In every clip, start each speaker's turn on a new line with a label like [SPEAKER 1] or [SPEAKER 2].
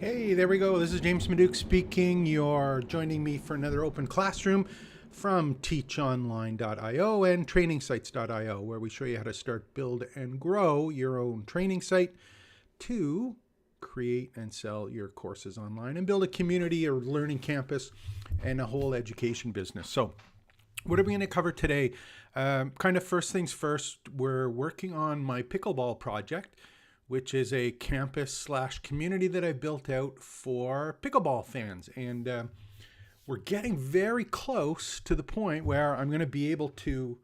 [SPEAKER 1] Hey, there we go. This is James Maduke speaking. You're joining me for another open classroom from teachonline.io and trainingsites.io, where we show you how to start, build, and grow your own training site to create and sell your courses online and build a community, a learning campus, and a whole education business. So what are we going to cover today? Kind of first things first, we're working on my PickleBall project, which is a campus/community that I built out for pickleball fans. And we're getting very close to the point where I'm going to be able to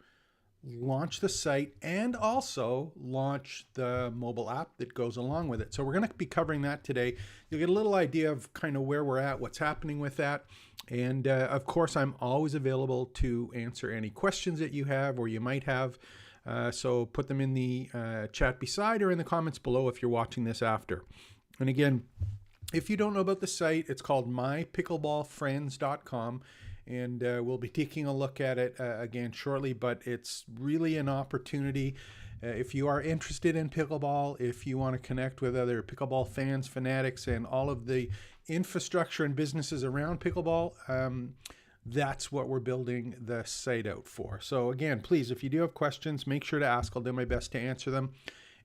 [SPEAKER 1] launch the site and also launch the mobile app that goes along with it. So we're going to be covering that today. You'll get a little idea of kind of where we're at, what's happening with that. And of course, I'm always available to answer any questions that you have or you might have. So put them in the chat beside or in the comments below if you're watching this after. And again, if you don't know about the site, it's called mypickleballfriends.com. And we'll be taking a look at it again shortly, but it's really an opportunity. If you are interested in pickleball, if you want to connect with other pickleball fans, fanatics, and all of the infrastructure and businesses around pickleball, that's what we're building the site out for. So again, please, if you do have questions, make sure to ask. I'll do my best to answer them.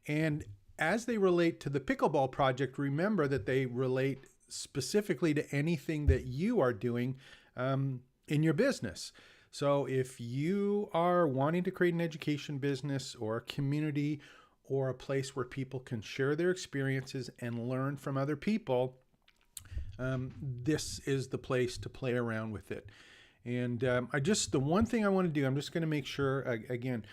[SPEAKER 1] And as they relate to the pickleball project, remember that they relate specifically to anything that you are doing in your business. So if you are wanting to create an education business or a community or a place where people can share their experiences and learn from other people, this is the place to play around with it. And the one thing I want to do, I'm just going to make sure, again,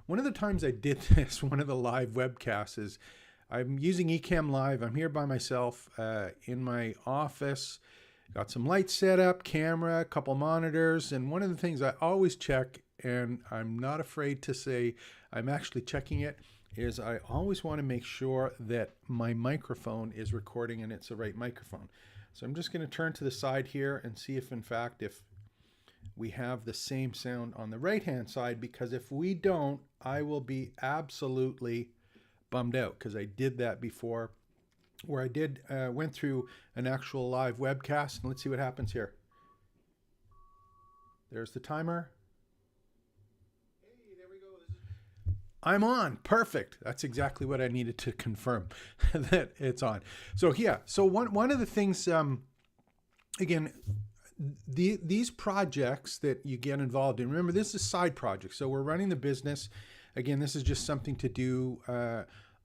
[SPEAKER 1] one of the times I did this, one of the live webcasts is I'm using Ecamm Live. I'm here by myself in my office, got some lights set up, camera, a couple monitors. And one of the things I always check, and I'm not afraid to say I'm actually checking it, is I always want to make sure that my microphone is recording and it's the right microphone. So I'm just going to turn to the side here and see if, in fact, if we have the same sound on the right-hand side, because if we don't, I will be absolutely bummed out, because I did that before, where I went through an actual live webcast. And let's see what happens here. There's the timer. Hey, there we go. I'm on. Perfect. That's exactly what I needed to confirm that it's on. So yeah, so one of the things, again, these projects that you get involved in, remember, this is a side project. So we're running the business. Again, this is just something to do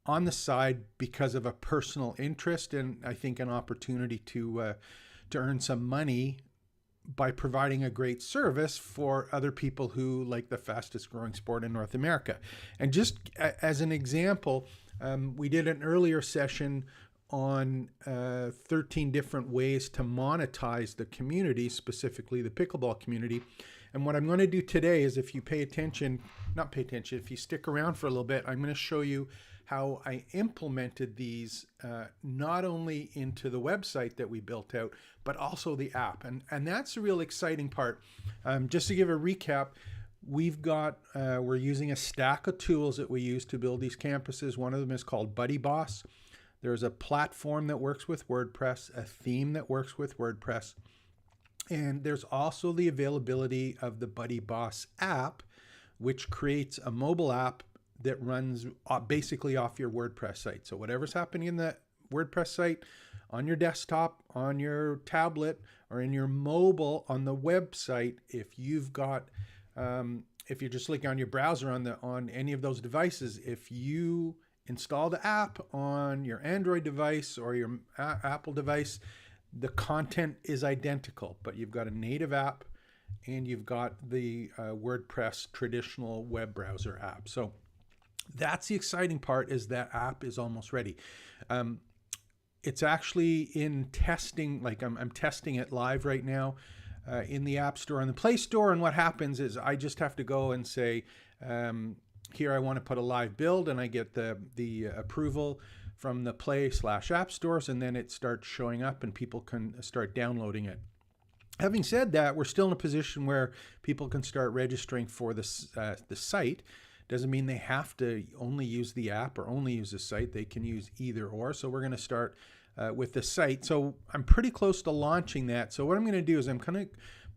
[SPEAKER 1] on the side because of a personal interest, and I think an opportunity to earn some money by providing a great service for other people who like the fastest growing sport in North America. And just as an example, we did an earlier session on 13 different ways to monetize the community, specifically the pickleball community. And what I'm going to do today is, if you if you stick around for a little bit, I'm going to show you how I implemented these not only into the website that we built out, but also the app. And that's the real exciting part. Just to give a recap, we're using a stack of tools that we use to build these campuses. One of them is called Buddy Boss. There's a platform that works with WordPress, a theme that works with WordPress, and there's also the availability of the Buddy Boss app, which creates a mobile app that runs basically off your WordPress site. So whatever's happening in the WordPress site, on your desktop, on your tablet, or in your mobile on the website, if you've got, if you're just looking on your browser on any of those devices, if you install the app on your Android device or your Apple device, the content is identical, but you've got a native app and you've got the WordPress traditional web browser app. So that's the exciting part, is that app is almost ready. It's actually in testing, like I'm testing it live right now in the App Store and the Play Store. And what happens is I just have to go and say, here I want to put a live build, and I get the approval from the Play/App Stores, and then it starts showing up and people can start downloading it. Having said that, we're still in a position where people can start registering for the site. Doesn't mean they have to only use the app or only use the site. They can use either or. So we're going to start with the site. So I'm pretty close to launching that. So what I'm going to do is I'm going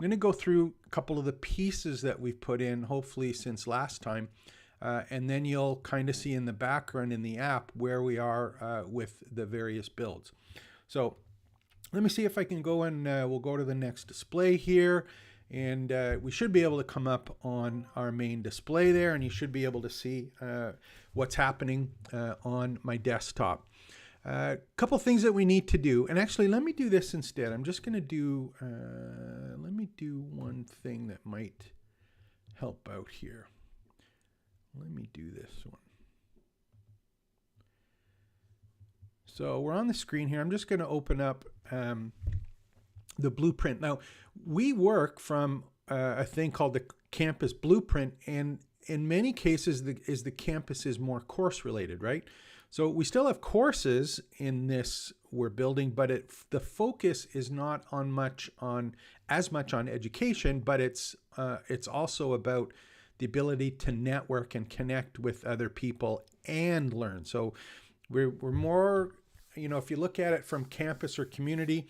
[SPEAKER 1] to go through a couple of the pieces that we've put in, hopefully since last time. And then you'll kind of see in the background in the app where we are with the various builds. So let me see if I can go and we'll go to the next display here. And we should be able to come up on our main display there, and you should be able to see what's happening on my desktop. A couple things that we need to do, and actually let me do this instead. I'm just going to do, let me do one thing that might help out here. Let me do this one. So we're on the screen here. I'm just going to open up the blueprint. Now, we work from a thing called the Campus Blueprint, and in many cases, the campus is more course related, right? So we still have courses in this we're building, but the focus is not as much on education, but it's also about the ability to network and connect with other people and learn. So we're more, if you look at it from campus or community,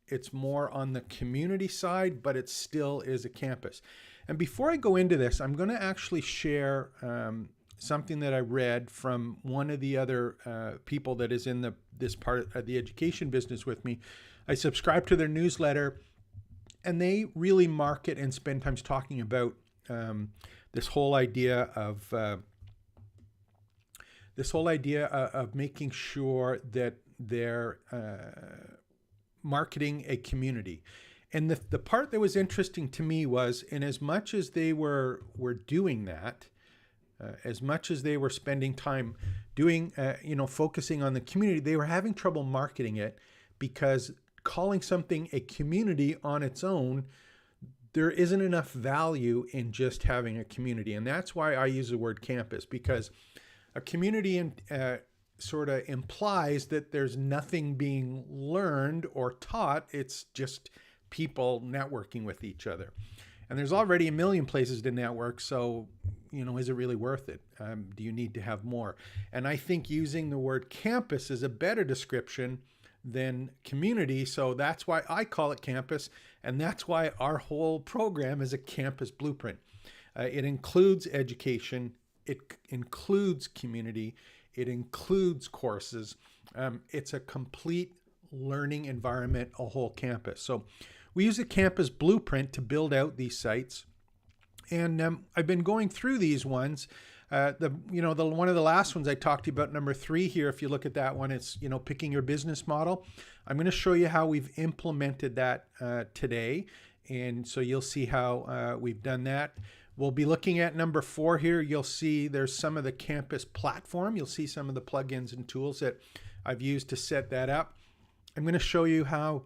[SPEAKER 1] it's more on the community side, but it still is a campus. And before I go into this, I'm going to actually share something that I read from one of the other people that is in this part of the education business with me. I subscribe to their newsletter, and they really market and spend time talking about this whole idea of making sure that they're marketing a community. And the part that was interesting to me was, in as much as they were doing that, as much as they were spending time doing, focusing on the community, they were having trouble marketing it, because calling something a community on its own, there isn't enough value in just having a community. And that's why I use the word campus, because a community sort of implies that there's nothing being learned or taught. It's just people networking with each other. And there's already a million places to network. So, is it really worth it? Do you need to have more? And I think using the word campus is a better description than community. So that's why I call it campus. And that's why our whole program is a campus blueprint. It includes education. It includes community. It includes courses. It's a complete learning environment, a whole campus. So we use a campus blueprint to build out these sites. And I've been going through these ones. One of the last ones I talked to you about, number 3 here, if you look at that one, it's, picking your business model. I'm going to show you how we've implemented that today. And so you'll see how we've done that. We'll be looking at number 4 here. You'll see there's some of the campus platform. You'll see some of the plugins and tools that I've used to set that up. I'm going to show you how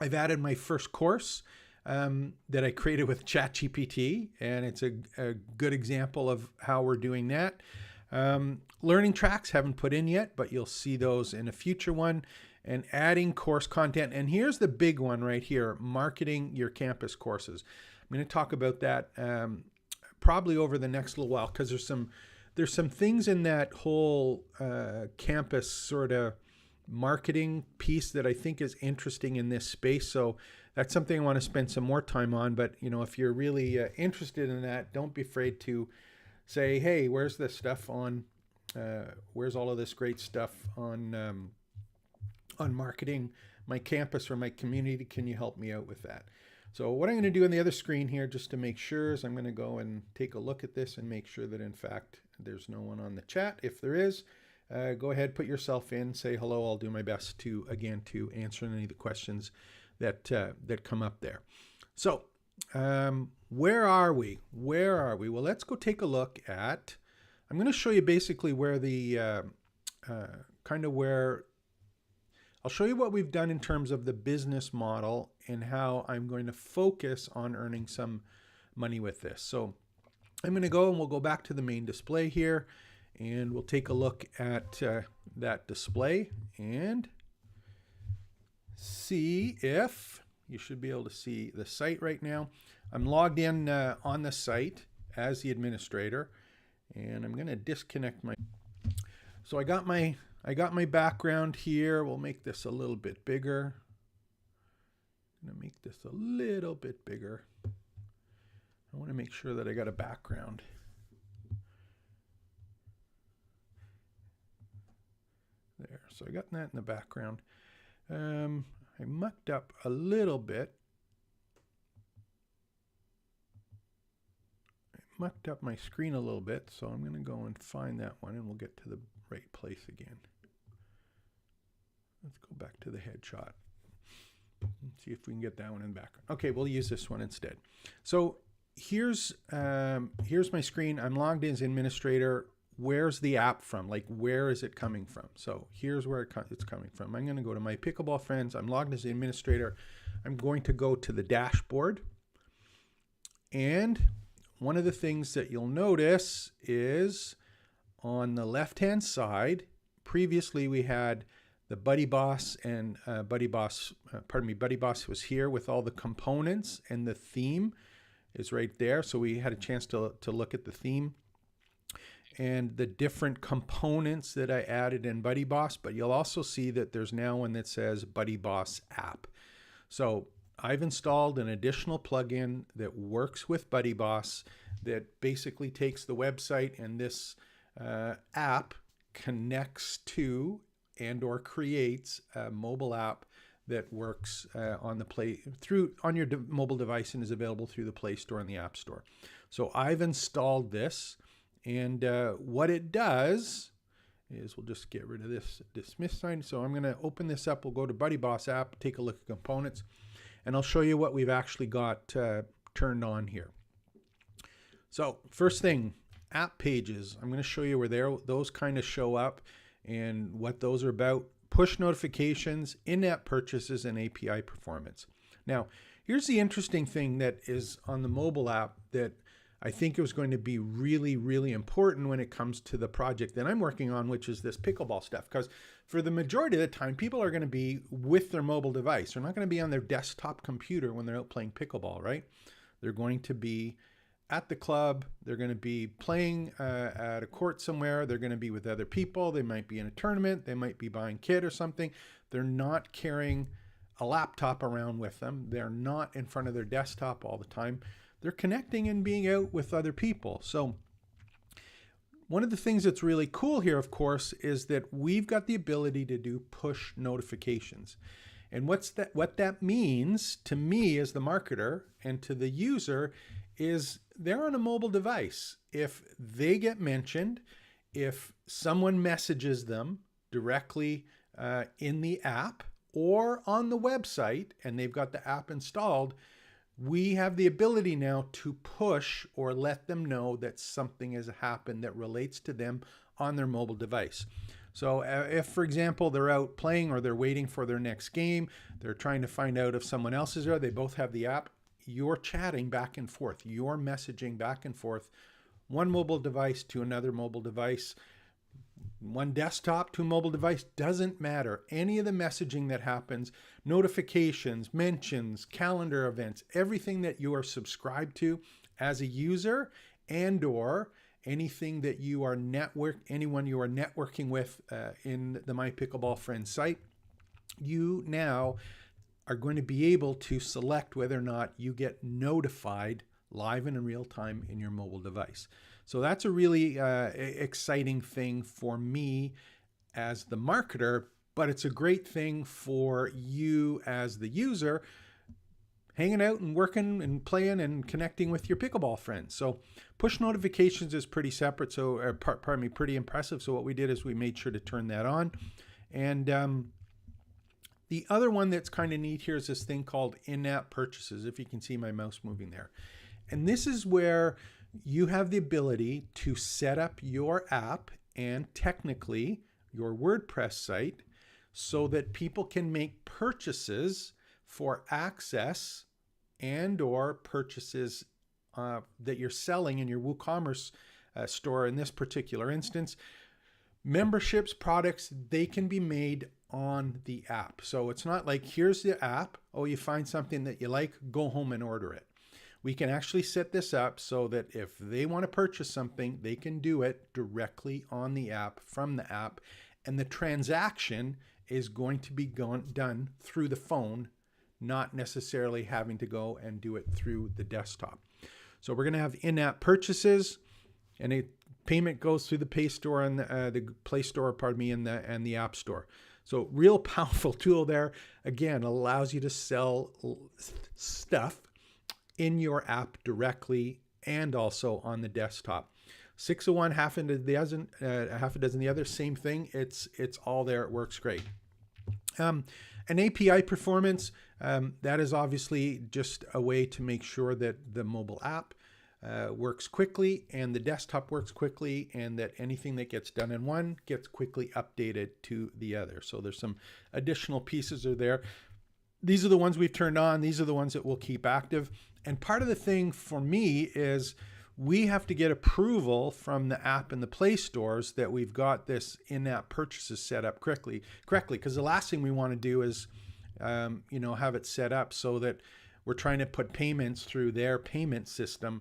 [SPEAKER 1] I've added my first course that I created with ChatGPT, and it's a good example of how we're doing that. Learning tracks haven't put in yet, but you'll see those in a future one, and adding course content. And here's the big one right here, marketing your campus courses. I'm going to talk about that probably over the next little while, because there's some things in that whole campus sort of marketing piece that I think is interesting in this space. So that's something I want to spend some more time on. But if you're really interested in that, don't be afraid to say, hey, where's this stuff on? Where's all of this great stuff on marketing my campus or my community? Can you help me out with that? So what I'm going to do on the other screen here, just to make sure, is I'm going to go and take a look at this and make sure that in fact there's no one on the chat. If there is, go ahead, put yourself in, say hello. I'll do my best to answer any of the questions that come up there. So where are we? Well, let's go take a look at, I'm going to show you basically where I'll show you what we've done in terms of the business model and how I'm going to focus on earning some money with this. So I'm going to go and we'll go back to the main display here, and we'll take a look at that display and see if you should be able to see the site right now. I'm logged in on the site as the administrator, and I'm going to disconnect my. So I got my I got my background here. We'll make this a little bit bigger. I'm going to make this a little bit bigger. I want to make sure that I got a background. There, so I got that in the background. I mucked up a little bit. I mucked up my screen a little bit, so I'm going to go and find that one, and we'll get to the right place again. Let's go back to the headshot. See if we can get that one in the background. Okay, we'll use this one instead. So here's my screen. I'm logged in as administrator. Where's the app from? Like, where is it coming from? So here's where it's coming from. I'm going to go to my Pickleball friends. I'm logged as the administrator. I'm going to go to the dashboard. And one of the things that you'll notice is on the left-hand side, previously we had the Buddy Boss, and Buddy Boss was here with all the components, and the theme is right there. So we had a chance to look at the theme and the different components that I added in Buddy Boss, but you'll also see that there's now one that says Buddy Boss app. So I've installed an additional plugin that works with Buddy Boss that basically takes the website, and this app connects to and or creates a mobile app that works on your mobile device and is available through the Play Store and the App Store. So I've installed this, and what it does is, we'll just get rid of this dismiss sign. So I'm going to open this up. We'll go to Buddy Boss app, take a look at components, and I'll show you what we've actually got turned on here. So first thing, app pages. I'm going to show you where those kind of show up and what those are about. Push notifications, in-app purchases, and API performance. Now, here's the interesting thing that is on the mobile app that I think is going to be really, really important when it comes to the project that I'm working on, which is this pickleball stuff. Because for the majority of the time, people are going to be with their mobile device. They're not going to be on their desktop computer when they're out playing pickleball, right? They're going to be at the club. They're going to be playing at a court somewhere. They're going to be with other people. They might be in a tournament. They might be buying kit or something. They're not carrying a laptop around with them. They're not in front of their desktop all the time. They're connecting and being out with other people. So one of the things that's really cool here, of course, is that we've got the ability to do push notifications. And what that means to me as the marketer and to the user is they're on a mobile device. If they get mentioned, if someone messages them directly in the app or on the website and they've got the app installed, we have the ability now to push or let them know that something has happened that relates to them on their mobile device. So if, for example, they're out playing or they're waiting for their next game, they're trying to find out if someone else is there, they both have the app, you're chatting back and forth, you're messaging back and forth, one mobile device to another mobile device, one desktop to a mobile device, doesn't matter. Any of the messaging that happens, notifications, mentions, calendar events, everything that you are subscribed to as a user, and or anything that you are anyone you are networking with in the My Pickleball Friends site, you now are going to be able to select whether or not you get notified live and in real time in your mobile device. So that's a really exciting thing for me as the marketer, but it's a great thing for you as the user, hanging out and working and playing and connecting with your pickleball friends. So push notifications is pretty separate. So, pretty impressive. So what we did is we made sure to turn that on. And the other one that's kind of neat here is this thing called in-app purchases, if you can see my mouse moving there. And this is where you have the ability to set up your app and technically your WordPress site so that people can make purchases for access and or purchases that you're selling in your WooCommerce store. In this particular instance, memberships, products, they can be made on the app. So it's not like, here's the app, oh, you find something that you like, go home and order it. We can actually set this up so that if they want to purchase something, they can do it directly on the app, from the app, and the transaction is going to be done through the phone, not necessarily having to go and do it through the desktop. So we're going to have in-app purchases, and a payment goes through the Play Store and the Play Store, and the App Store. So real powerful tool there. Again, allows you to sell stuff in your app directly and also on the desktop. 6 of one, half a dozen the other. Same thing. It's all there. It works great. An API performance, that is obviously just a way to make sure that the mobile app works quickly and the desktop works quickly, and that anything that gets done in one gets quickly updated to the other. So there's some additional pieces are there. These are the ones we've turned on. These are the ones that we'll keep active. And part of the thing for me is we have to get approval from the app and the Play Stores that we've got this in-app purchases set up correctly. Because the last thing we want to do is, have it set up so that we're trying to put payments through their payment system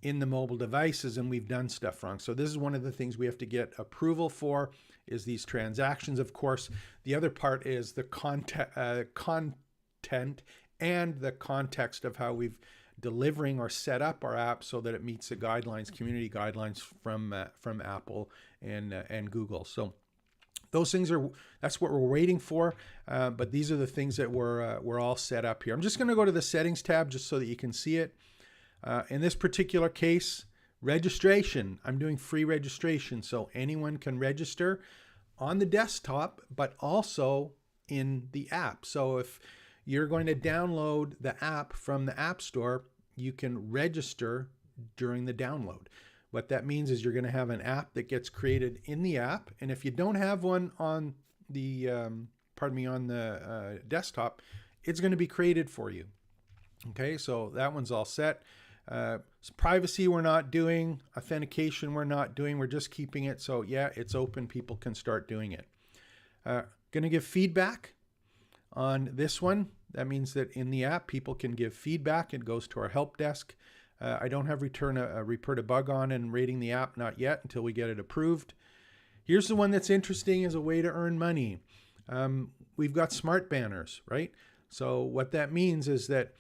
[SPEAKER 1] in the mobile devices, and we've done stuff wrong. So this is one of the things we have to get approval for, is these transactions. Of course, the other part is the content and the context of how we've delivering or set up our app so that it meets the guidelines, community guidelines from Apple and Google. So those things that's what we're waiting for. But these are the things that we're all set up here. I'm just going to go to the settings tab just so that you can see it. In this particular case, registration. I'm doing free registration, so anyone can register on the desktop, but also in the app. So if you're going to download the app from the App Store, you can register during the download. What that means is you're going to have an app that gets created in the app, and if you don't have one on the desktop, it's going to be created for you. Okay, so that one's all set. Privacy we're not doing, authentication we're not doing, we're just keeping it. So yeah, it's open, people can start doing it. Going to give feedback on this one. That means that in the app, people can give feedback. It goes to our help desk. I don't have report a bug on and rating the app, not yet, until we get it approved. Here's the one that's interesting as a way to earn money. We've got smart banners, right? So what that means is that,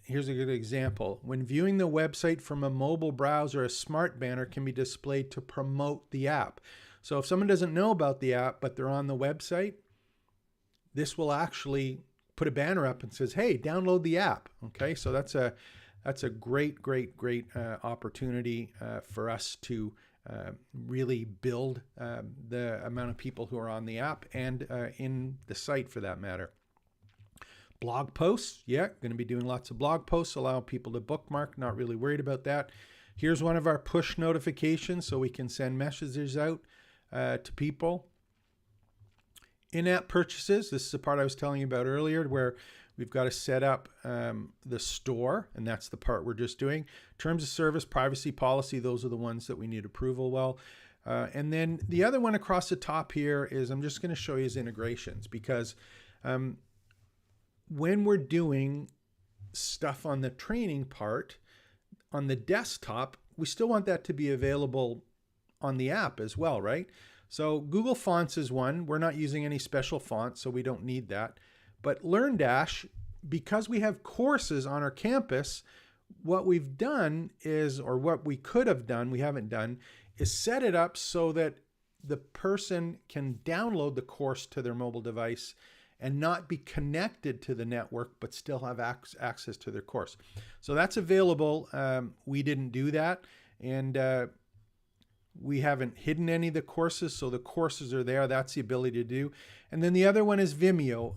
[SPEAKER 1] here's a good example. When viewing the website from a mobile browser, a smart banner can be displayed to promote the app. So if someone doesn't know about the app, but they're on the website, this will actually put a banner up and says, hey, download the app. Okay, so that's a great opportunity for us to really build the amount of people who are on the app and in the site for that matter. Blog posts, yeah, going to be doing lots of blog posts, allow people to bookmark, not really worried about that. Here's one of our push notifications so we can send messages out to people. In-app purchases, this is the part I was telling you about earlier where we've got to set up the store, and that's the part we're just doing. Terms of service, privacy policy, those are the ones that we need approval well. And then the other one across the top here is I'm just going to show you is integrations, because when we're doing stuff on the training part on the desktop, we still want that to be available on the app as well, right? So Google Fonts is one. We're not using any special fonts, so we don't need that. But LearnDash, because we have courses on our campus, what we've done is, or what we could have done, we haven't done, is set it up so that the person can download the course to their mobile device and not be connected to the network, but still have access to their course. So that's available. We didn't do that. And we haven't hidden any of the courses, so the courses are there. That's the ability to do. And then the other one is Vimeo.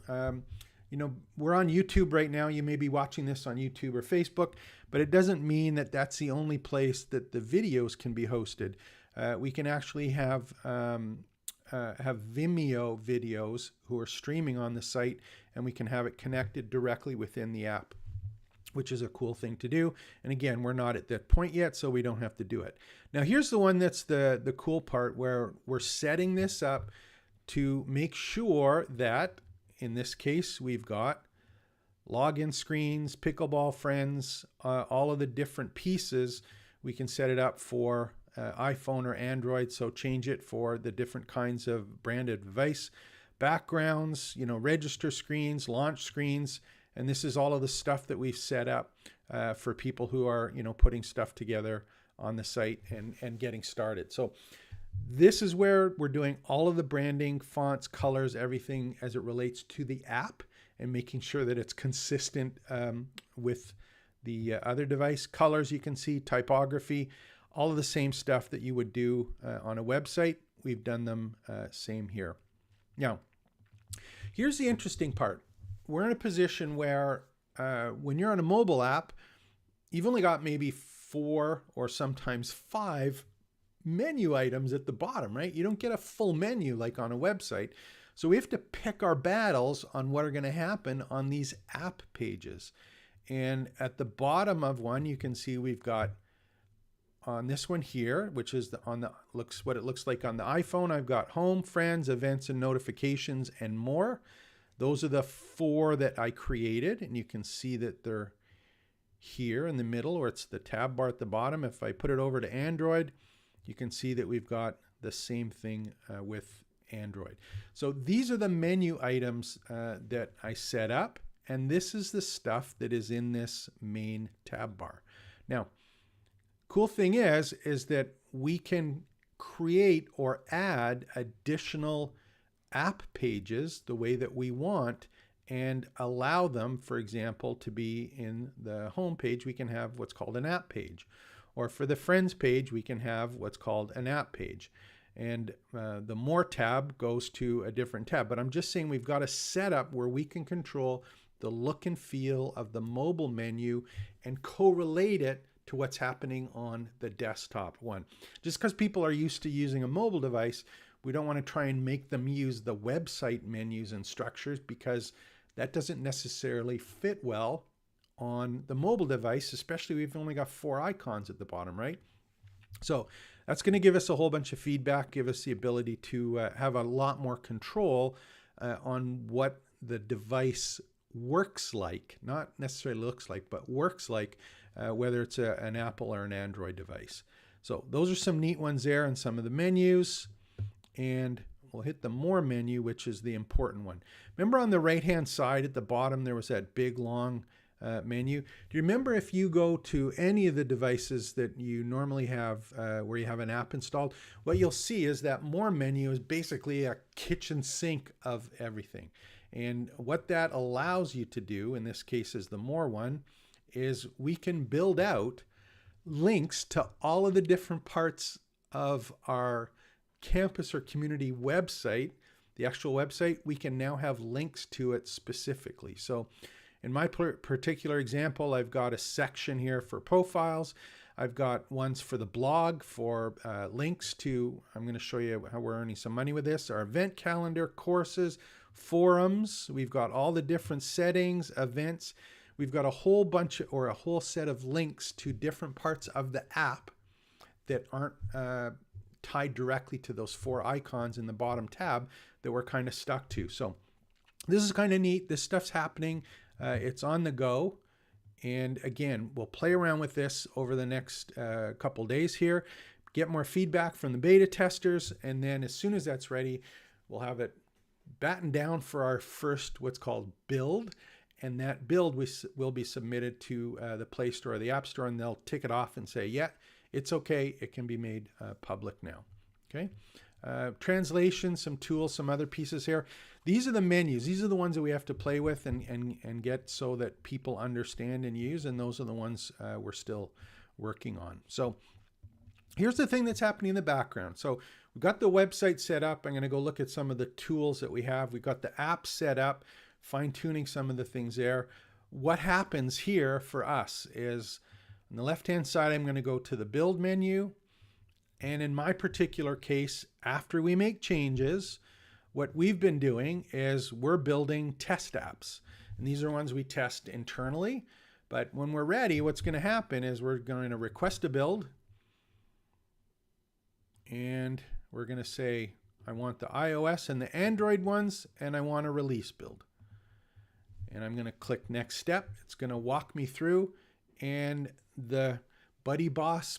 [SPEAKER 1] We're on YouTube right now. You may be watching this on YouTube or Facebook, but it doesn't mean that that's the only place that the videos can be hosted. We can actually have Vimeo videos who are streaming on the site, and we can have it connected directly within the app, which is a cool thing to do. And again, we're not at that point yet, so we don't have to do it. Now, here's the one that's the cool part, where we're setting this up to make sure that, in this case, we've got login screens, PickleBall friends, all of the different pieces. We can set it up for iPhone or Android, so change it for the different kinds of branded device. Backgrounds, register screens, launch screens, and this is all of the stuff that we've set up for people who are, putting stuff together on the site and getting started. So this is where we're doing all of the branding, fonts, colors, everything as it relates to the app, and making sure that it's consistent with the other device. Colors, you can see, typography, all of the same stuff that you would do on a website. We've done them same here. Now, here's the interesting part. We're in a position where when you're on a mobile app, you've only got maybe 4 or sometimes 5 menu items at the bottom, right? You don't get a full menu like on a website. So we have to pick our battles on what are going to happen on these app pages. And at the bottom of one, you can see we've got on this one here, which is what it looks like on the iPhone. I've got home, friends, events, and notifications, and more. Those are the 4 that I created, and you can see that they're here in the middle, or it's the tab bar at the bottom. If I put it over to Android, you can see that we've got the same thing with Android. So these are the menu items that I set up, and this is the stuff that is in this main tab bar. Now, cool thing is that we can create or add additional app pages the way that we want, and allow them, for example, to be in the home page. We can have what's called an app page, or for the friends page, we can have what's called an app page. And the more tab goes to a different tab. But I'm just saying we've got a setup where we can control the look and feel of the mobile menu and correlate it to what's happening on the desktop one. Just because people are used to using a mobile device, we don't want to try and make them use the website menus and structures, because that doesn't necessarily fit well on the mobile device, especially we've only got 4 icons at the bottom, right? So that's going to give us a whole bunch of feedback, give us the ability to have a lot more control on what the device works like, not necessarily looks like, but works like, whether it's an Apple or an Android device. So those are some neat ones there, and some of the menus. And we'll hit the more menu, which is the important one. Remember on the right-hand side at the bottom, there was that big, long menu. Do you remember if you go to any of the devices that you normally have where you have an app installed, what you'll see is that more menu is basically a kitchen sink of everything. And what that allows you to do, in this case is the more one, is we can build out links to all of the different parts of our campus or community website. The actual website, we can now have links to it specifically. So in my particular example, I've got a section here for profiles. I've got ones for the blog for links to, I'm going to show you how we're earning some money with this, our event calendar, courses, forums. We've got all the different settings, events. We've got a whole bunch or a whole set of links to different parts of the app that aren't tied directly to those 4 icons in the bottom tab that we're kind of stuck to. So this is kind of neat. This stuff's happening. It's on the go. And again, we'll play around with this over the next couple days here, get more feedback from the beta testers. And then as soon as that's ready, we'll have it battened down for our first what's called build. And that build will be submitted to the Play Store or the App Store, and they'll tick it off and say, yeah, it's okay. It can be made public now. Okay. Translation, some tools, some other pieces here. These are the menus. These are the ones that we have to play with and get so that people understand and use. And those are the ones we're still working on. So here's the thing that's happening in the background. So we've got the website set up. I'm going to go look at some of the tools that we have. We've got the app set up, fine-tuning some of the things there. What happens here for us is on the left-hand side, I'm going to go to the build menu. And in my particular case, after we make changes, what we've been doing is we're building test apps. And these are ones we test internally. But when we're ready, what's going to happen is we're going to request a build. And we're going to say, I want the iOS and the Android ones, and I want a release build. And I'm going to click next step. It's going to walk me through, and the Buddy Boss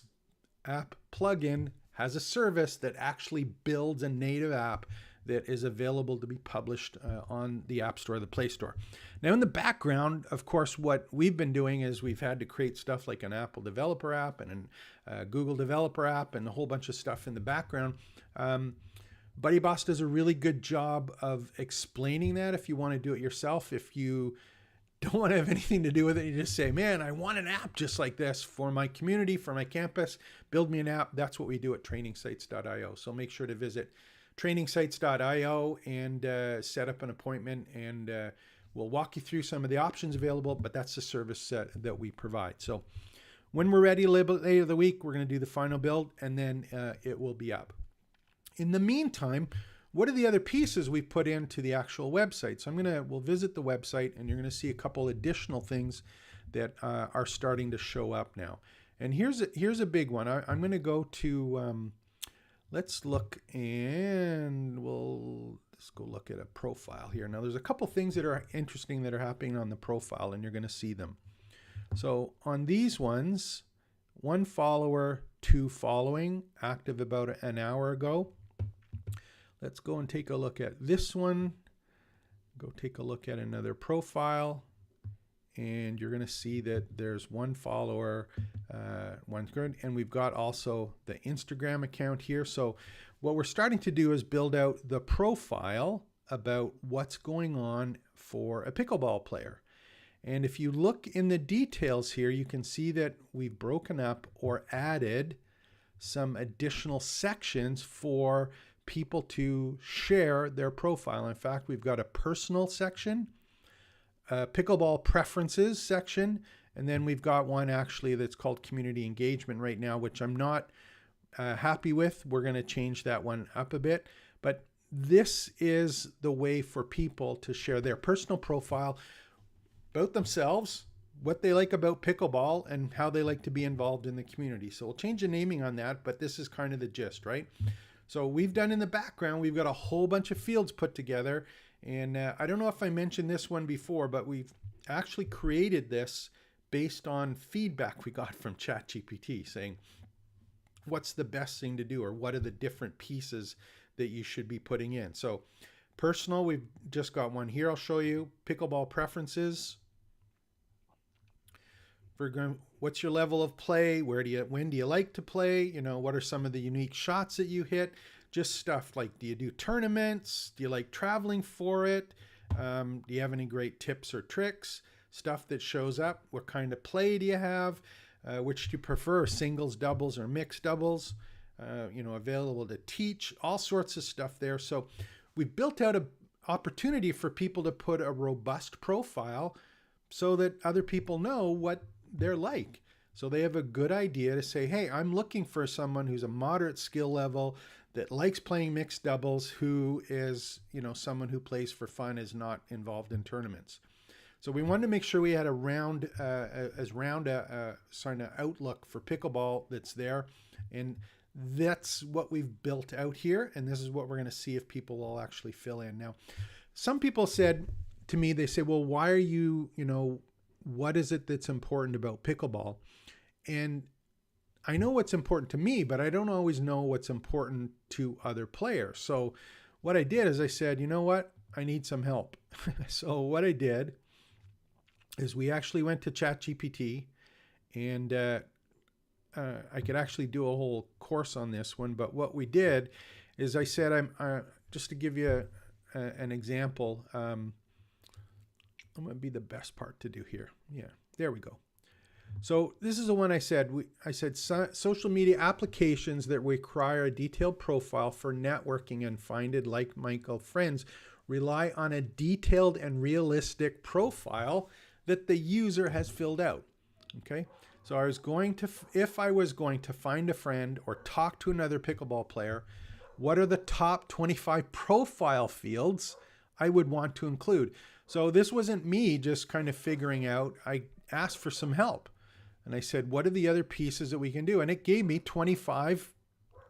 [SPEAKER 1] app plugin has a service that actually builds a native app that is available to be published on the App Store or the Play Store. Now, in the background, of course, what we've been doing is we've had to create stuff like an Apple developer app and a Google developer app and a whole bunch of stuff in the background. Buddy Boss does a really good job of explaining that if you want to do it yourself. If you don't want to have anything to do with it, you just say, man, I want an app just like this for my community, for my campus. Build me an app. That's what we do at trainingsites.io. So make sure to visit trainingsites.io and set up an appointment, and we'll walk you through some of the options available, but that's the service that we provide. So when we're ready a little bit later the week, we're going to do the final build, and then it will be up. In the meantime, what are the other pieces we put into the actual website? So we'll visit the website, and you're going to see a couple additional things that are starting to show up now. And here's a big one. I'm going to go to let's look, and let's go look at a profile here. Now, there's a couple things that are interesting that are happening on the profile, and you're going to see them. So on these ones, 1 follower, 2 following, active about an hour ago. Let's go and take a look at this one. Go take a look at another profile, and you're going to see that there's 1 follower, 1 good, and we've got also the Instagram account here. So what we're starting to do is build out the profile about what's going on for a pickleball player. And if you look in the details here, you can see that we've broken up or added some additional sections for people to share their profile. In fact, we've got a personal section, a pickleball preferences section, and then we've got one actually that's called community engagement right now, which I'm not happy with. We're going to change that one up a bit. But this is the way for people to share their personal profile about themselves, what they like about pickleball, and how they like to be involved in the community. So we'll change the naming on that, but this is kind of the gist, right? So we've done in the background, we've got a whole bunch of fields put together. And I don't know if I mentioned this one before, but we've actually created this based on feedback we got from ChatGPT saying, what's the best thing to do, or what are the different pieces that you should be putting in? So personal, we've just got one here. I'll show you. Pickleball preferences. What's your level of play? When do you like to play? What are some of the unique shots that you hit? Just stuff like, do you do tournaments? Do you like traveling for it? Do you have any great tips or tricks? Stuff that shows up. What kind of play do you have? Which do you prefer, singles, doubles, or mixed doubles? Available to teach, all sorts of stuff there. So we've built out an opportunity for people to put a robust profile so that other people know what they're like. So they have a good idea to say, hey, I'm looking for someone who's a moderate skill level, that likes playing mixed doubles, who is, someone who plays for fun, is not involved in tournaments. So we wanted to make sure we had an outlook for pickleball that's there. And that's what we've built out here. And this is what we're going to see if people will actually fill in. Now, some people said to me, they say, well, why are you, what is it that's important about pickleball? And I know what's important to me, but I don't always know what's important to other players. So what I did is I said, you know what? I need some help. So what I did is we actually went to ChatGPT, and I could actually do a whole course on this one. But what we did is I said, I'm just to give you an example. I'm going to be the best part to do here. Yeah, there we go. So this is the one I said. I said social media applications that require a detailed profile for networking and finding like-minded friends rely on a detailed and realistic profile that the user has filled out. Okay, so if I was going to find a friend or talk to another pickleball player, what are the top 25 profile fields I would want to include? So this wasn't me just kind of figuring out. I asked for some help. And I said, what are the other pieces that we can do? And it gave me 25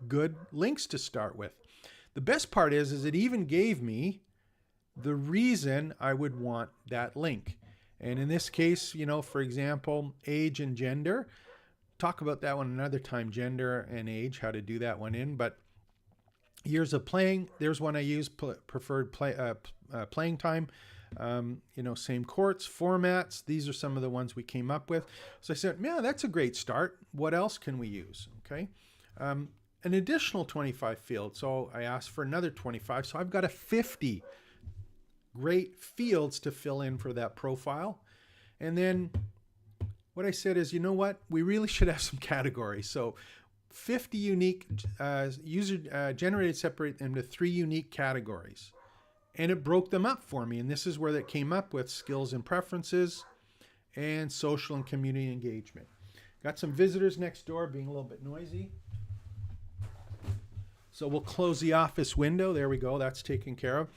[SPEAKER 1] good links to start with. The best part is it even gave me the reason I would want that link. And in this case, for example, age and gender. talk about that one another time, gender and age, how to do that one in. But years of playing, there's one I use, preferred playing time. Same courts, formats. These are some of the ones we came up with. So I said, yeah, that's a great start. What else can we use? Okay. An additional 25 fields. So I asked for another 25. So I've got a 50 great fields to fill in for that profile. And then what I said is, you know what? We really should have some categories. So 50 unique user generated, separate them into 3 unique categories. And it broke them up for me. And this is where that came up with skills and preferences and social and community engagement. Got some visitors next door being a little bit noisy. So we'll close the office window. There we go. That's taken care of.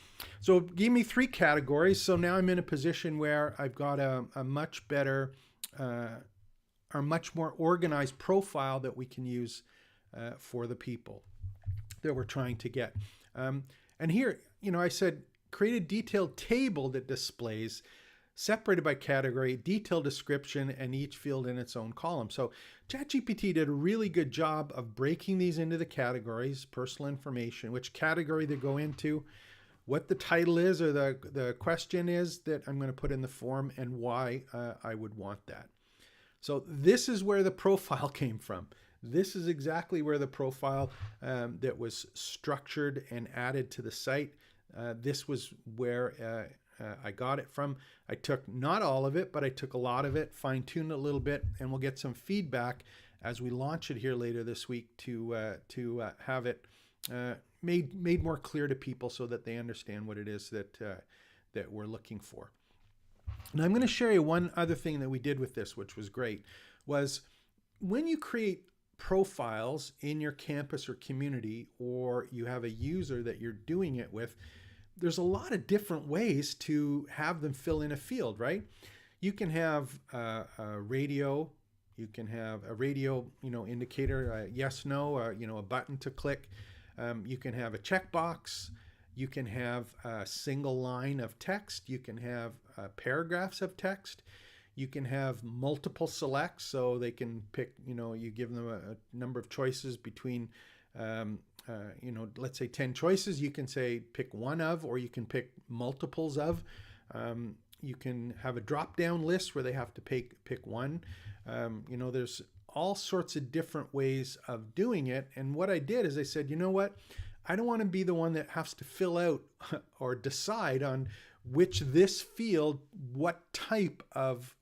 [SPEAKER 1] So it gave me 3 categories. So now I'm in a position where I've got a much better, or much more organized profile that we can use for the people that we're trying to get. And here, I said, create a detailed table that displays, separated by category, detailed description, and each field in its own column. So ChatGPT did a really good job of breaking these into the categories, personal information, which category they go into, what the title is or the question is that I'm going to put in the form, and why I would want that. So this is where the profile came from. This is exactly where the profile that was structured and added to the site. This was where I got it from. I took not all of it, but I took a lot of it, fine-tuned it a little bit, and we'll get some feedback as we launch it here later this week to have it made more clear to people so that they understand what it is that we're looking for. Now I'm going to share you one other thing that we did with this, which was great, was when you create profiles in your campus or community, or you have a user that you're doing it with, there's a lot of different ways to have them fill in a field, right? You can have a radio, you can have a radio, indicator, yes, no, a button to click. You can have a checkbox. You can have a single line of text. You can have paragraphs of text. You can have multiple selects, so they can pick, you give them a number of choices between, let's say 10 choices. You can say pick one of, or you can pick multiples of. You can have a drop-down list where they have to pick one. There's all sorts of different ways of doing it. And what I did is I said, you know what? I don't want to be the one that has to fill out or decide on this field, what type of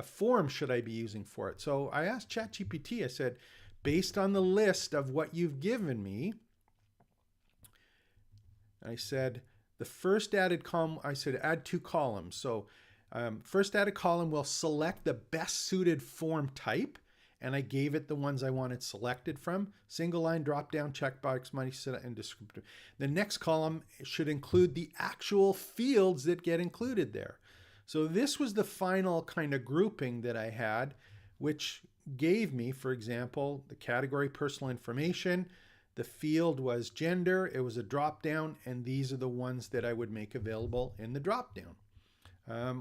[SPEAKER 1] form should I be using for it. So I asked ChatGPT, I said, based on the list of what you've given me, I said, the first added column, I said, add 2 columns. So first added column will select the best suited form type. And I gave it the ones I wanted selected from. Single line, drop down, checkbox, money set, and descriptor. The next column should include the actual fields that get included there. So this was the final kind of grouping that I had, which gave me, for example, the category personal information. The field was gender. It was a drop down, and these are the ones that I would make available in the drop down.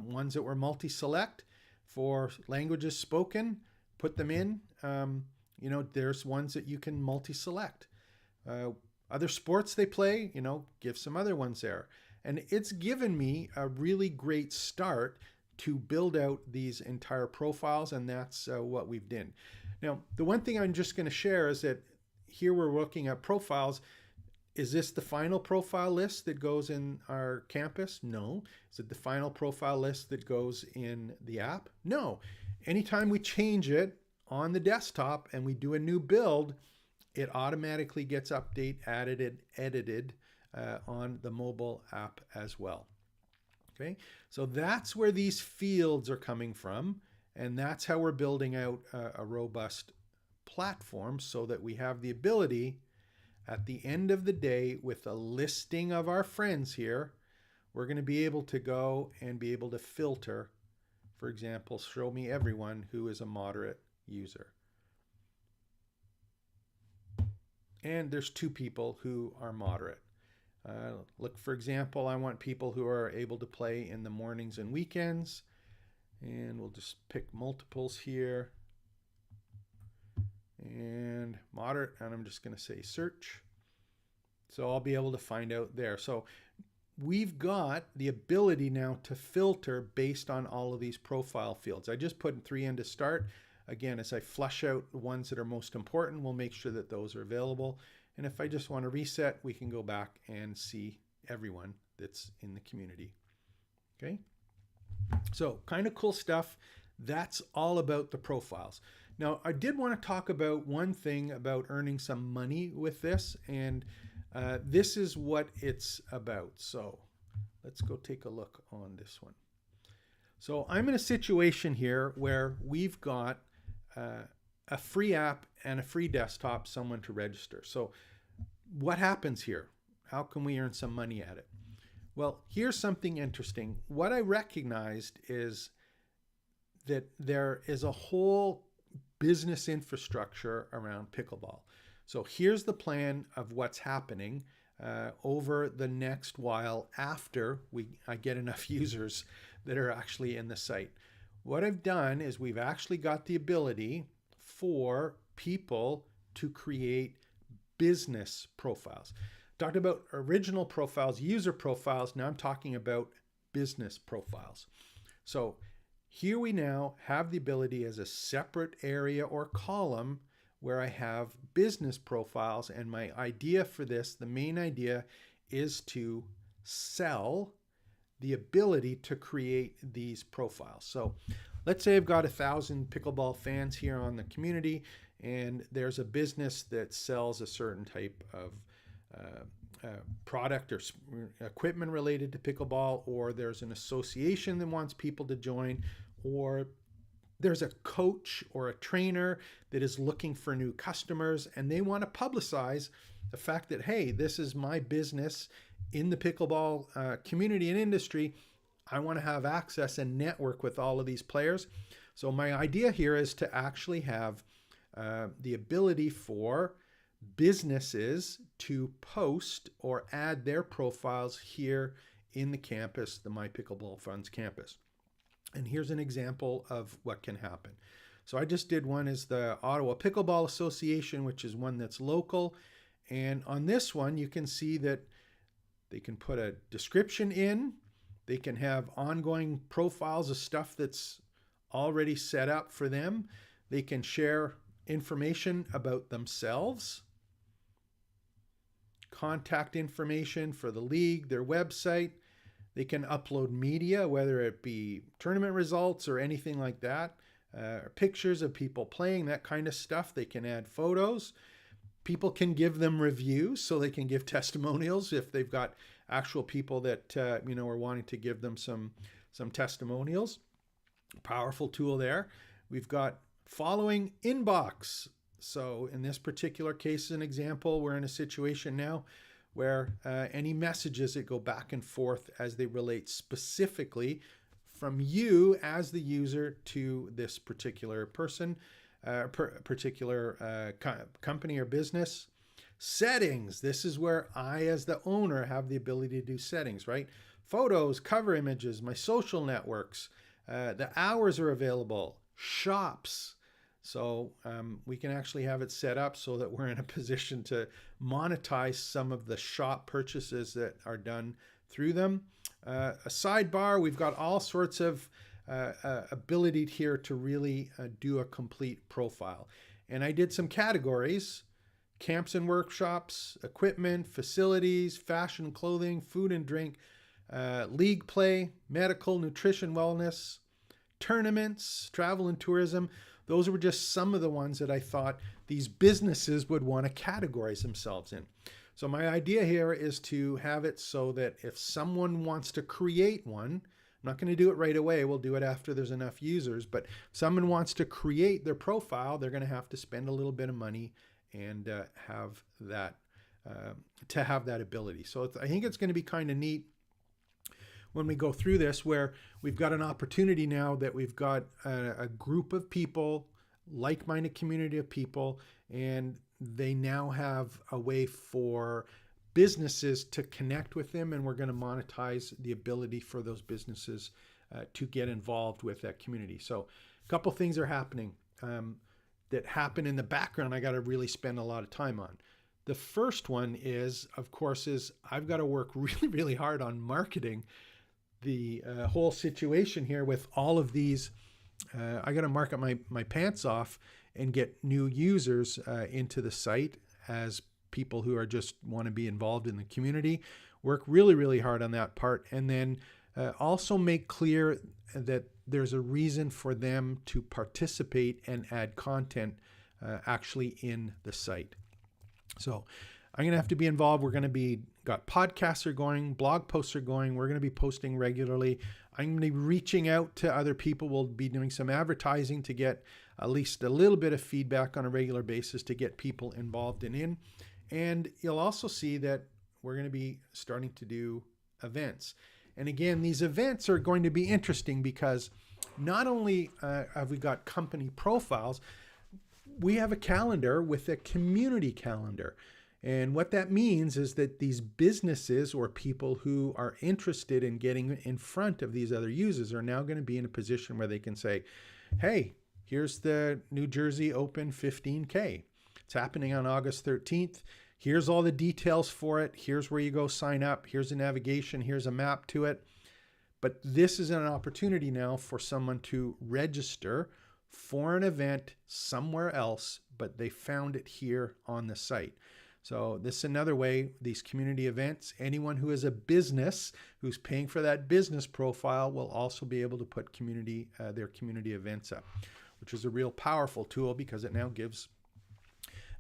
[SPEAKER 1] Ones that were multi-select for languages spoken. Put them in. There's ones that you can multi-select. Other sports they play, give some other ones there. And it's given me a really great start to build out these entire profiles, and that's what we've done. Now, the one thing I'm just going to share is that here we're looking at profiles. Is this the final profile list that goes in our campus? No. Is it the final profile list that goes in the app? No. Anytime we change it on the desktop and we do a new build, it automatically gets edited on the mobile app as well. Okay, so that's where these fields are coming from, and that's how we're building out a robust platform so that we have the ability at the end of the day, with a listing of our friends here, we're going to be able to go and be able to filter. For example, show me everyone who is a moderate user. And there's 2 people who are moderate. Look, for example, I want people who are able to play in the mornings and weekends. And we'll just pick multiples here. and I'm just going to say search. So I'll be able to find out there. So we've got the ability now to filter based on all of these profile fields. I just put 3 in to start. Again, as I flush out the ones that are most important, we'll make sure that those are available. And if I just want to reset, we can go back and see everyone that's in the community. Okay. So kind of cool stuff. That's all about the profiles. Now, I did want to talk about one thing about earning some money with this, and this is what it's about. So let's go take a look on this one. So I'm in a situation here where we've got a free app and a free desktop, someone to register. So what happens here? How can we earn some money at it? Well, here's something interesting. What I recognized is that there is a whole business infrastructure around pickleball. So here's the plan of what's happening over the next while after I get enough users that are actually in the site. What I've done is we've actually got the ability for people to create business profiles. Talked about original profiles, user profiles. Now I'm talking about business profiles. So here we now have the ability as a separate area or column where I have business profiles. And my idea for this, the main idea, is to sell the ability to create these profiles. So let's say I've got 1,000 pickleball fans here on the community, and there's a business that sells a certain type of product or equipment related to pickleball, or there's an association that wants people to join, or there's a coach or a trainer that is looking for new customers, and they want to publicize the fact that, hey, this is my business in the pickleball community and industry. I want to have access and network with all of these players. So my idea here is to actually have the ability for businesses to post or add their profiles here in the campus, the My Pickleball Funds campus. And here's an example of what can happen. So I just did one as the Ottawa Pickleball Association, which is one that's local. And on this one, you can see that they can put a description in. They can have ongoing profiles of stuff that's already set up for them. They can share information about themselves, contact information for the league, their website. They can upload media, whether it be tournament results or anything like that, or pictures of people playing, that kind of stuff. They can add photos. People can give them reviews, so they can give testimonials if they've got actual people that are wanting to give them some testimonials. Powerful tool there. We've got following inbox. So in this particular case, an example, we're in a situation now where any messages that go back and forth as they relate specifically from you as the user to this particular person, particular company or business. Settings. This is where I, as the owner, have the ability to do settings, right? Photos, cover images, my social networks, the hours are available, shops. So we can actually have it set up so that we're in a position to monetize some of the shop purchases that are done through them. A sidebar, we've got all sorts of ability here to really do a complete profile. And I did some categories: camps and workshops, equipment, facilities, fashion, clothing, food and drink, league play, medical, nutrition, wellness, tournaments, travel and tourism. Those were just some of the ones that I thought these businesses would want to categorize themselves in. So my idea here is to have it so that if someone wants to create one, I'm not going to do it right away, we'll do it after there's enough users, but if someone wants to create their profile, they're going to have to spend a little bit of money and have that ability. So I think it's going to be kind of neat when we go through this, where we've got an opportunity now that we've got a group of people, like-minded community of people, and they now have a way for businesses to connect with them, and we're going to monetize the ability for those businesses to get involved with that community. So a couple things are happening. that happen in the background I got to really spend a lot of time on. The first one is, of course, I've got to work really, really hard on marketing the whole situation here with all of these. I got to market my pants off and get new users into the site as people who are just want to be involved in the community. Work really, really hard on that part. And then also make clear that there's a reason for them to participate and add content actually in the site. So I'm going to have to be involved. We're going to got podcasts are going, blog posts are going. We're going to be posting regularly. I'm going to be reaching out to other people. We'll be doing some advertising to get at least a little bit of feedback on a regular basis to get people involved and in. And you'll also see that we're going to be starting to do events. And again, these events are going to be interesting because not only have we got company profiles, we have a calendar with a community calendar. And what that means is that these businesses or people who are interested in getting in front of these other users are now going to be in a position where they can say, hey, here's the New Jersey Open 15K. It's happening on August 13th. Here's all the details for it. Here's where you go sign up. Here's the navigation. Here's a map to it. But this is an opportunity now for someone to register for an event somewhere else, but they found it here on the site. So this is another way, these community events, anyone who is a business who's paying for that business profile will also be able to put their community events up, which is a real powerful tool because it now gives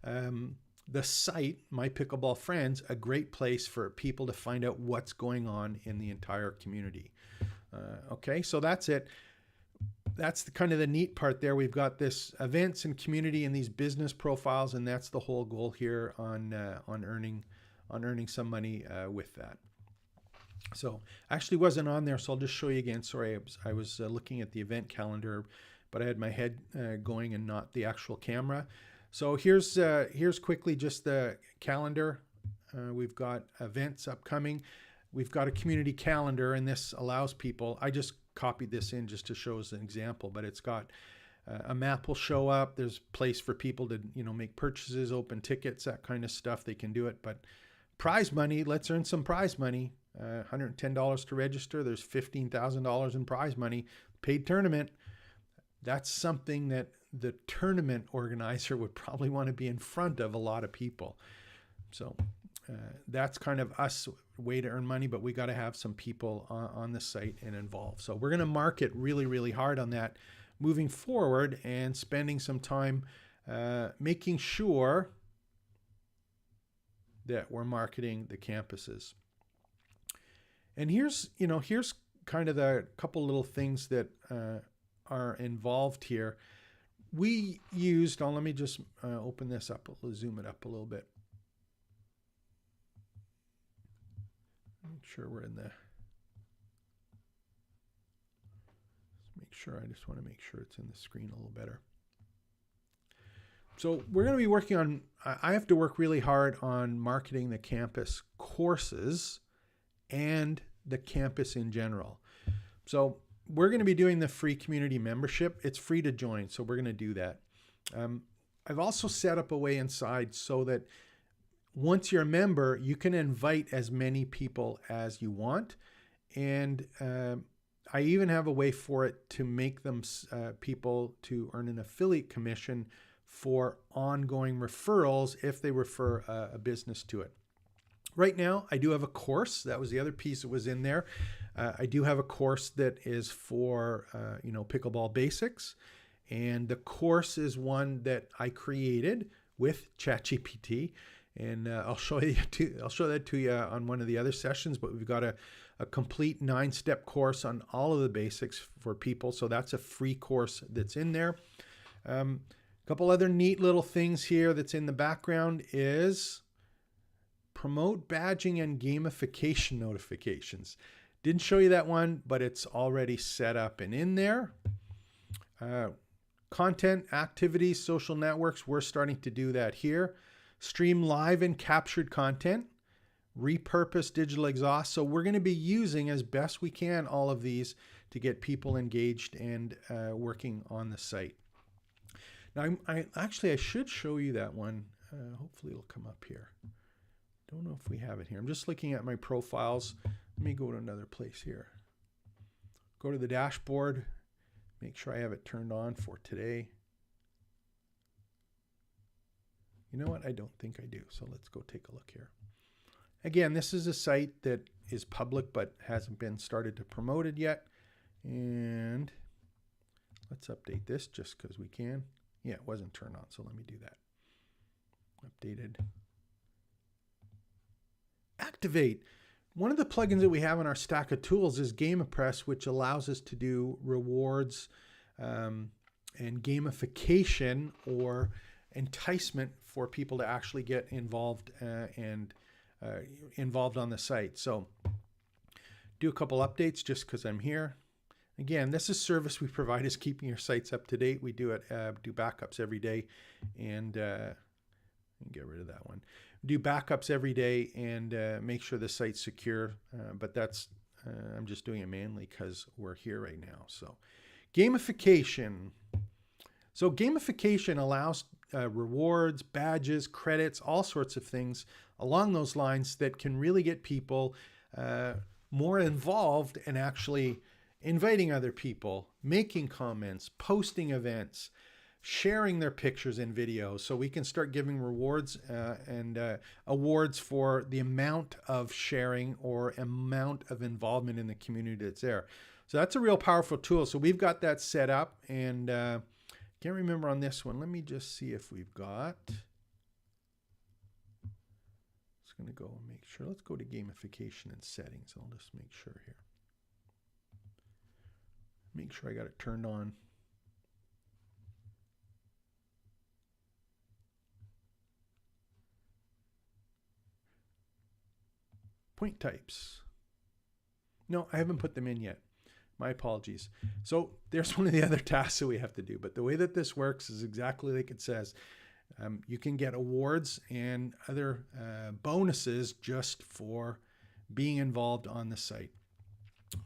[SPEAKER 1] the site, My Pickleball Friends, a great place for people to find out what's going on in the entire community. Okay, so that's it. That's the kind of the neat part there. We've got this events and community and these business profiles, and that's the whole goal here on earning some money with that. So actually wasn't on there, so I'll just show you again. Sorry, I was looking at the event calendar, but I had my head going and not the actual camera. So here's quickly just the calendar. We've got events upcoming. We've got a community calendar, and this allows people. I just copied this in just to show as an example, but it's got a map will show up. There's a place for people to make purchases, open tickets, that kind of stuff. They can do it. But prize money, let's earn some prize money. $110 to register. There's $15,000 in prize money. Paid tournament. That's something that the tournament organizer would probably want to be in front of a lot of people. So that's kind of us way to earn money, but we got to have some people on the site and involved. So we're going to market really, really hard on that moving forward and spending some time making sure that we're marketing the campuses. And here's kind of the couple little things that are involved here. We used, let me just open this up, zoom it up a little bit. Make sure we're in the, I just want to make sure it's in the screen a little better. So we're going to be working on, I have to work really hard on marketing the campus courses and the campus in general. So we're going to be doing the free community membership. It's free to join, so we're going to do that. I've also set up a way inside so that once you're a member, you can invite as many people as you want. And I even have a way for it to make them people to earn an affiliate commission for ongoing referrals if they refer a business to it. Right now, I do have a course. That was the other piece that was in there. I do have a course that is for, pickleball basics. And the course is one that I created with ChatGPT. And I'll show that to you on one of the other sessions, but we've got a complete 9-step course on all of the basics for people. So that's a free course that's in there. A couple other neat little things here that's in the background is promote badging and gamification notifications. Didn't show you that one, but it's already set up and in there. Content, activities, social networks, we're starting to do that here. Stream live and captured content, repurpose digital exhaust. So we're going to be using as best we can all of these to get people engaged and working on the site. Now, I should show you that one. Hopefully it'll come up here. Don't know if we have it here. I'm just looking at my profiles. Let me go to another place here. Go to the dashboard. Make sure I have it turned on for today. You know what? I don't think I do. So let's go take a look here. Again, this is a site that is public but hasn't been started to promote it yet. And let's update this just because we can. Yeah, it wasn't turned on, so let me do that. Updated. Activate. One of the plugins that we have in our stack of tools is GamePress, which allows us to do rewards and gamification or enticement for people to actually get involved involved on the site. So do a couple updates just because I'm here. Again, this is service we provide is keeping your sites up to date. We do backups every day, and get rid of that one. Do backups every day and make sure the site's secure. But that's I'm just doing it mainly because we're here right now. So gamification. So gamification allows rewards, badges, credits, all sorts of things along those lines that can really get people more involved and actually inviting other people, making comments, posting events, sharing their pictures and videos. So we can start giving rewards and awards for the amount of sharing or amount of involvement in the community that's there. So that's a real powerful tool. So we've got that set up, and can't remember on this one. Let me just see if we've got. Just going to go and make sure. Let's go to gamification and settings. I'll just make sure here. Make sure I got it turned on. Point types. No, I haven't put them in yet. My apologies. So there's one of the other tasks that we have to do. But the way that this works is exactly like it says. You can get awards and other bonuses just for being involved on the site.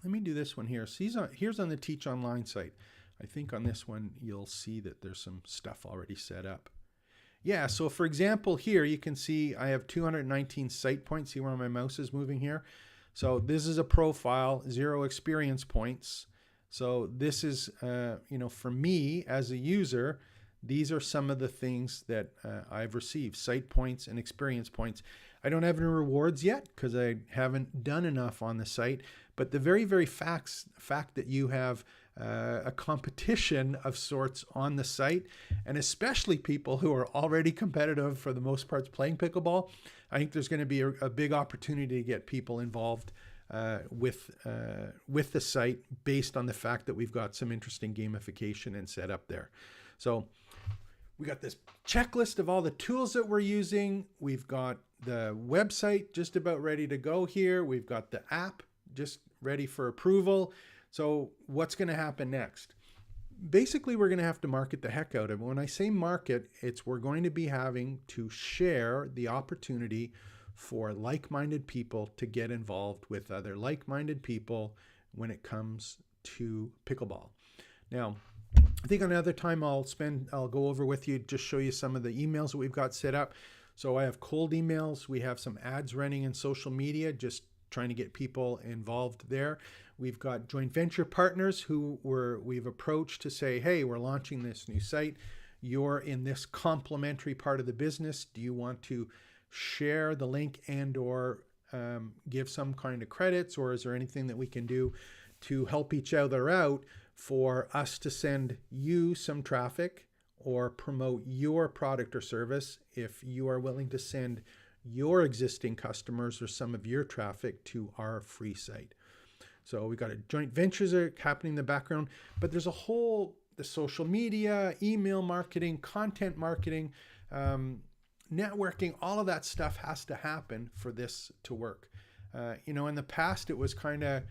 [SPEAKER 1] Let me do this one here. So here's on the Teach Online site. I think on this one, you'll see that there's some stuff already set up. Yeah, so for example, here you can see I have 219 site points. See where my mouse is moving here? So this is a profile, 0 experience points. So this is, for me as a user, these are some of the things that I've received, site points and experience points. I don't have any rewards yet because I haven't done enough on the site, but the very, very fact that you have a competition of sorts on the site, and especially people who are already competitive for the most parts playing pickleball, I think there's going to be a big opportunity to get people involved with the site based on the fact that we've got some interesting gamification and set up there. So we got this checklist of all the tools that we're using. We've got the website just about ready to go here. We've got the app just ready for approval. So what's going to happen next? Basically, we're going to have to market the heck out of it. When I say market, we're going to be having to share the opportunity for like-minded people to get involved with other like-minded people when it comes to pickleball. Now, I think another time I'll go over with you, just show you some of the emails that we've got set up. So I have cold emails. We have some ads running in social media, just trying to get people involved there. We've got joint venture partners who we've approached to say, hey, we're launching this new site. You're in this complementary part of the business. Do you want to share the link and or give some kind of credits, or is there anything that we can do to help each other out for us to send you some traffic or promote your product or service if you are willing to send your existing customers or some of your traffic to our free site. So we've got joint ventures are happening in the background, but there's the social media, email marketing, content marketing, networking, all of that stuff has to happen for this to work. In the past, it was kind of,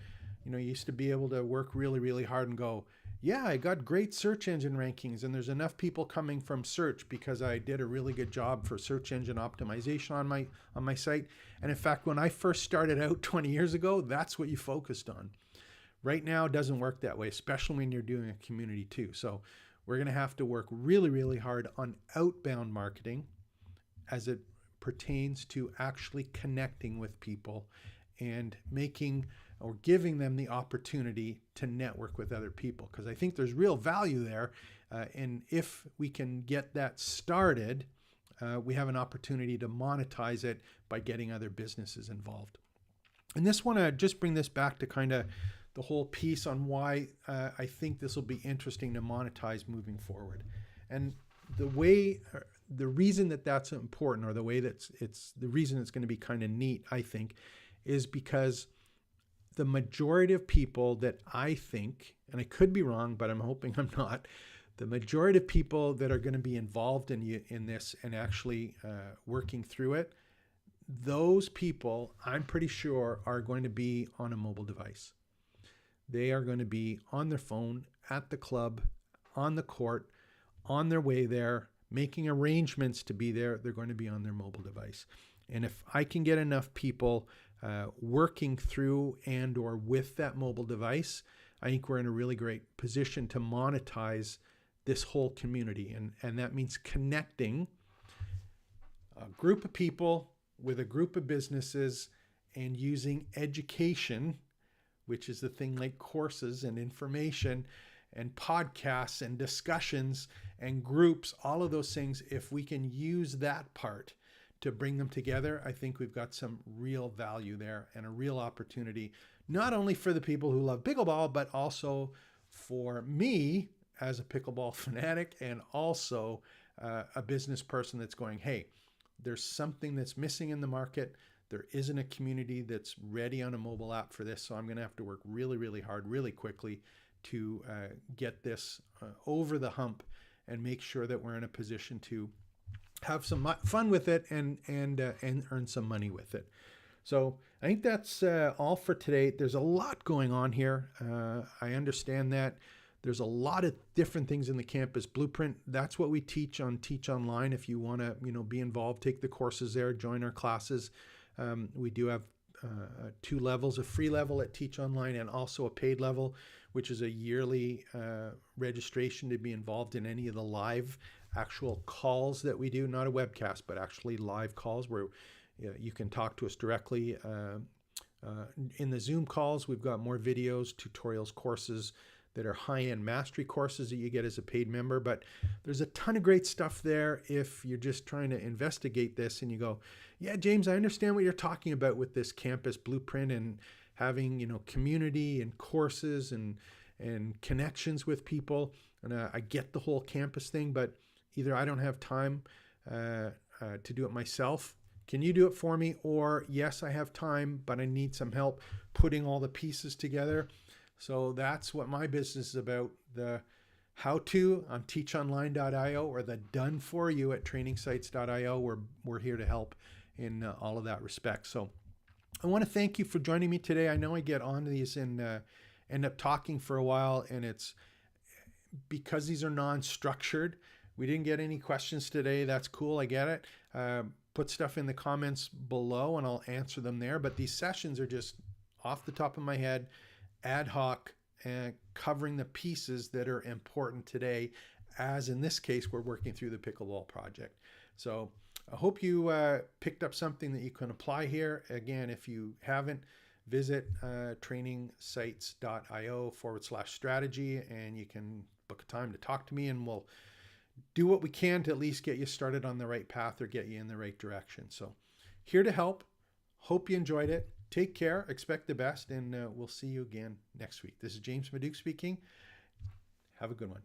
[SPEAKER 1] you used to be able to work really, really hard and go, yeah, I got great search engine rankings and there's enough people coming from search because I did a really good job for search engine optimization on my site. And in fact, when I first started out 20 years ago, that's what you focused on. Right now, it doesn't work that way, especially when you're doing a community too. So We're going to have to work really, really hard on outbound marketing as it pertains to actually connecting with people and making or giving them the opportunity to network with other people, because I think there's real value there. And if we can get that started, we have an opportunity to monetize it by getting other businesses involved. And this one, I just bring this back to kind of the whole piece on why I think this will be interesting to monetize moving forward. And the reason that that's important, or the way that the reason it's going to be kind of neat, I think, is because the majority of people that I think, and I could be wrong, but I'm hoping I'm not, the majority of people that are going to be involved in this and actually working through it, those people, I'm pretty sure, are going to be on a mobile device. They are going to be on their phone, at the club, on the court, on their way there, making arrangements to be there. They're going to be on their mobile device. And if I can get enough people working through and or with that mobile device, I think we're in a really great position to monetize this whole community. And that means connecting a group of people with a group of businesses and using education, which is the thing like courses and information and podcasts and discussions and groups, all of those things. If we can use that part to bring them together, I think we've got some real value there and a real opportunity, not only for the people who love pickleball, but also for me as a pickleball fanatic, and also a business person that's going, hey, there's something that's missing in the market. There isn't a community that's ready on a mobile app for this. So I'm going to have to work really, really hard, really quickly to get this over the hump and make sure that we're in a position to have some fun with it and earn some money with it. So I think that's all for today. There's a lot going on here. I understand that. There's a lot of different things in the campus blueprint. That's what we teach on Teach Online. If you want to, be involved, take the courses there, join our classes. We do have 2 levels, a free level at Teach Online and also a paid level, which is a yearly registration to be involved in any of the live actual calls that we do, not a webcast, but actually live calls where you can talk to us directly. In the Zoom calls, we've got more videos, tutorials, courses that are high-end mastery courses that you get as a paid member. But there's a ton of great stuff there if you're just trying to investigate this and you go, yeah, James, I understand what you're talking about with this campus blueprint and having, community and courses and connections with people. And I get the whole campus thing, but either I don't have time to do it myself. Can you do it for me? Or yes, I have time, but I need some help putting all the pieces together. So that's what my business is about. The how-to on teachonline.io or the done for you at trainingsites.io. We're here to help in all of that respect. So I want to thank you for joining me today. I know I get on these and end up talking for a while, and it's because these are non-structured. We didn't get any questions today. That's cool. I get it. Put stuff in the comments below and I'll answer them there. But these sessions are just off the top of my head, ad hoc, and covering the pieces that are important today, as in this case, we're working through the pickleball project. So I hope you picked up something that you can apply here. Again, if you haven't, visit trainingsites.io/strategy, and you can book a time to talk to me, and we'll do what we can to at least get you started on the right path or get you in the right direction. So here to help. Hope you enjoyed it. Take care, expect the best, and we'll see you again next week. This is James Maduke speaking. Have a good one.